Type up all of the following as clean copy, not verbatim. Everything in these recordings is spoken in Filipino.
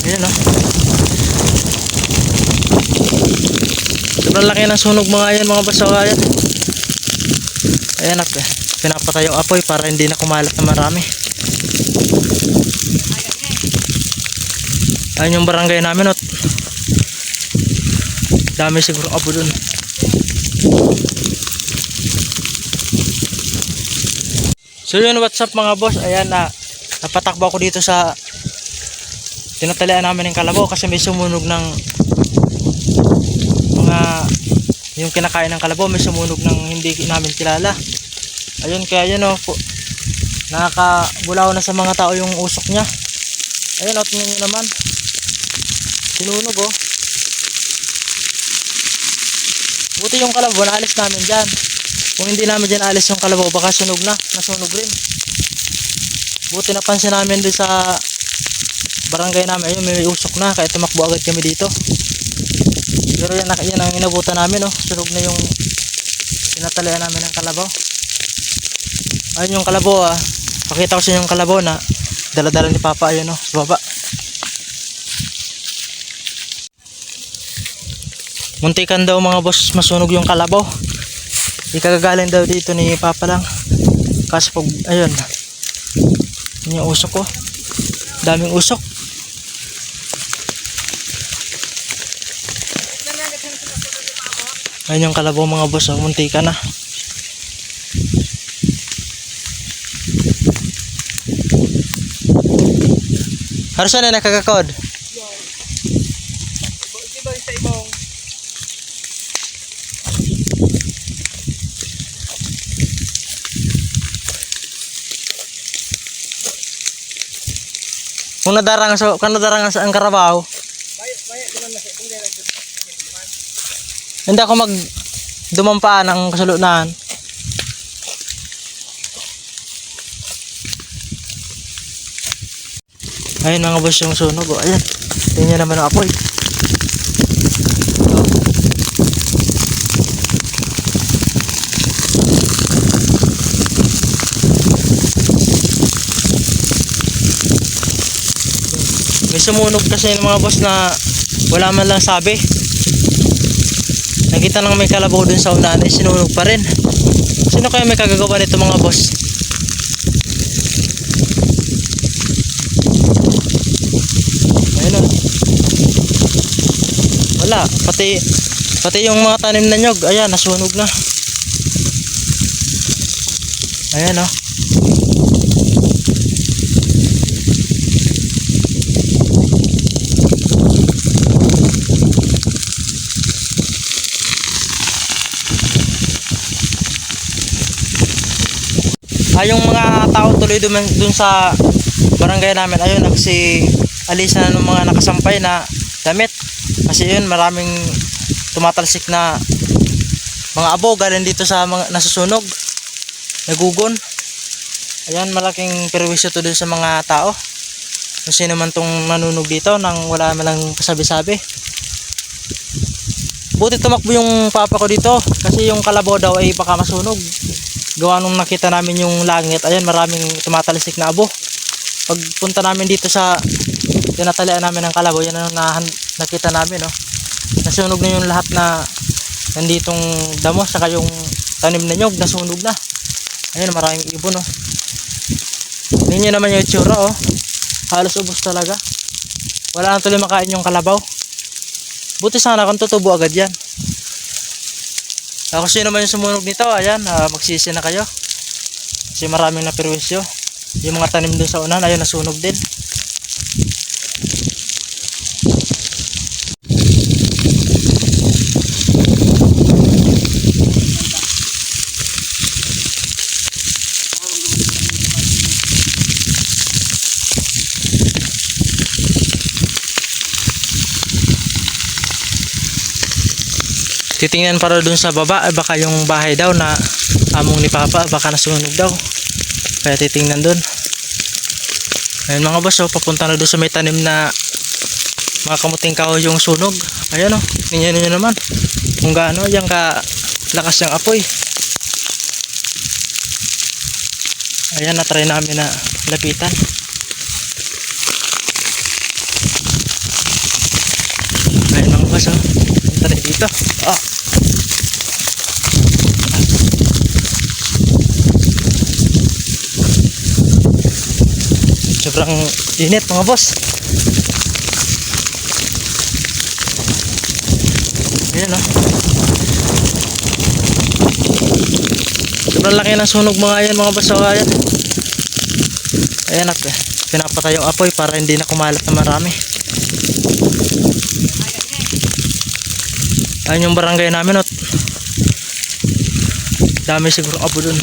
Ayan o. Sobrang laki ng sunog mga yan mga boss. Ayan. Ayan at pinapatay yung apoy para hindi na kumalat na marami. Ayan yung barangay namin at dami siguro apo dun. So yun, what's up mga boss. Ayan na, napatakbo ako dito sa tinatalian namin ng kalabaw kasi may sumunog ng mga yung kinakain ng kalabaw, may sumunog ng hindi namin kilala. Ayun, kaya yun o, nakakabulaw na sa mga tao yung usok nya. Ayun o, tingnan nyo naman, sinunog o. Buti yung kalabaw naalis namin dyan. Kung hindi namin dyan alis yung kalabaw, baka sunog na, nasunog rin. Buti napansin namin doon sa barangay namin, ayun may usok na, kaya tumakbo agad kami dito. Pero yan ang inabutan namin, oh. Sunog na yung tinatalian namin ng kalabaw. Ayun yung kalabaw, pakita ko sa inyo yung kalabaw na dala-dala ni Papa, ayun oh, sa baba. Muntikan daw mga boss masunog yung kalabaw. Ikagagaling daw dito ni Papa lang. Kasi pag, ayun, yun yung usok ko. Daming usok. Ayun yung kalabaw mga boss, oh, muntika na. Harusan na nakakakod. Kung nadarang sa ang karabaw. Hindi ako mag dumampaan ng kasulunan. Ayun mga boss yung sunog. Oh. Ayan. Tingnan naman ang apoy. May sumunog kasi ng mga boss na wala man lang sabi. Nakita lang may kalabaw dun sa unahan ay sinunog pa rin. Sino kaya may kagagawa nito mga boss? Ayun o. Wala. Pati yung mga tanim na nyog. Ayan, nasunog na. Ayan o. Yung mga tao tuloy dun sa barangay namin, ayun, alisa na ng mga nakasampay na damit. Kasi yun, maraming tumatalsik na mga abo galing dito sa mga nasusunog, nagugon. Ayan, malaking perwisyo to dun sa mga tao. Kung sino man tong nanunog dito nang wala man lang kasabi-sabi. Buti tumakbo yung papa ko dito kasi yung kalabaw daw ay baka masunog. Gawa nung nakita namin yung langit, ayan, maraming tumatalisik na abo. Pagpunta namin dito sa tinatalian namin ng kalabaw, yan ang nakita namin, oh. Nasunog na yung lahat na nanditong damo, saka yung tanim na nyog, nasunog na. Ayan, maraming ibon, oh. Tingnan nyo naman yung itsura, oh. Halos ubos talaga. Wala na tuloy makain yung kalabaw. Buti sana kung tutubo agad yan. Kung sino man yung sumunog nito, ayan, magsisi na kayo. Kasi maraming naperwisyo. Yung mga tanim dun sa unan, ayun, nasunog din. Titingnan para dun sa baba, baka yung bahay daw na among ni Papa, baka nasunog daw. Kaya titingnan dun. Ayun mga boss, oh, papunta na dun sa may tanim na mga kamuting kahoy yung sunog. Ayan o, tingnan nyo naman kung gaano yung lakas yung apoy. Ayan, na-try namin na lapitan. boss, oh. Punta rin dito. Ah. Sobrang init mga boss. Ayan, oh. Sobrang laki ng sunog mga yan mga boss. Ayan. Ayan at pinapatay yung apoy para hindi na kumalat na marami. Ayan yung barangay namin at dami siguro apo dun.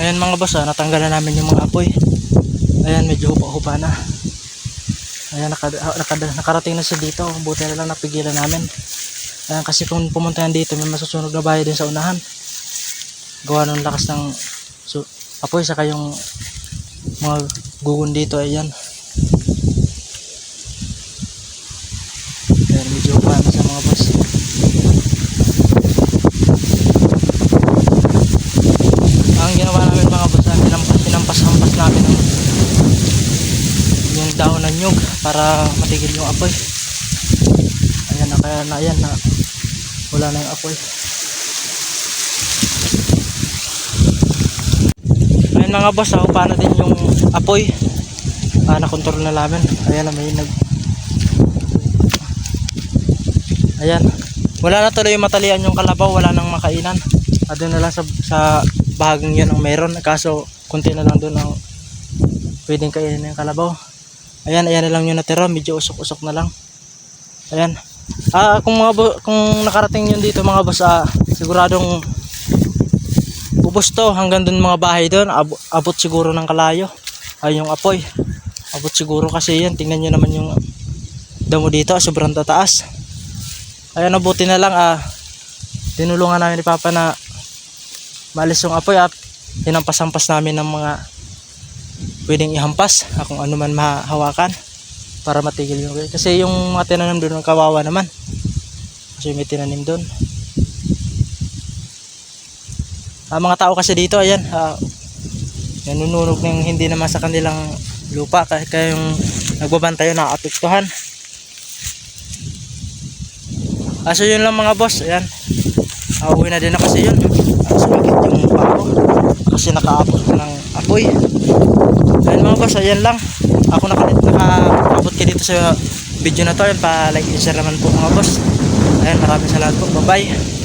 Ayan mga boss, natanggalan namin yung mga apoy. Ayan, medyo hupa-hupa na. Ayan, nakarating na siya dito. Buti na lang napigilan namin. Ayan, kasi kung pumunta yan dito, may masusunog na bahay din sa unahan. Gawa ng lakas ng apoy, saka yung mga gugun dito. Ayan. Ayan, medyo hupa na siya mga boss. Ang ginawa namin mga boss, hinampas-hampas namin yung dahon ng nyug para matigil yung apoy. Ayan na, kaya na ayan na wala na yung apoy. Ayan mga boss, paano din yung apoy, nakontrol na namin. Ayan na, may ayan, wala na tuloy matalian yung kalabaw, wala nang makainan. Doon na lang sa bahaging yun ang meron, kaso kunti na lang doon ang pwedeng kainin ng kalabaw. Ayan, ayan na lang yung natira, medyo usok-usok na lang. Ayan. Kung nakarating yun dito mga boss, siguradong ubos to hanggang doon mga bahay doon. Abot siguro ng kalayo. Yung apoy. Abot siguro kasi yan, tingnan nyo naman yung damo dito, sobrang tataas. Ayan, nabuti na lang, tinulungan namin ni Papa na maalis yung apoy at hinampas-hampas namin ng mga pwedeng ihampas, kung ano man mahawakan para matigil yung kasi yung mga tinanim doon kawawa naman kasi may tinanim doon. Mga tao kasi dito, ayan, nanununog ng hindi naman sa kanilang lupa, kaya yung nagbabantay na apektuhan. So yun lang mga boss, ayan, uwi na din ako kasi yun. Sumikit yung mukha ko kasi nakaabot ko ng apoy. Ayan mga boss, ayan lang. Ako nakaabot ka dito sa video na to. Ayan, pa-like and share naman po mga boss. Ayan, maraming salamat po. Bye bye.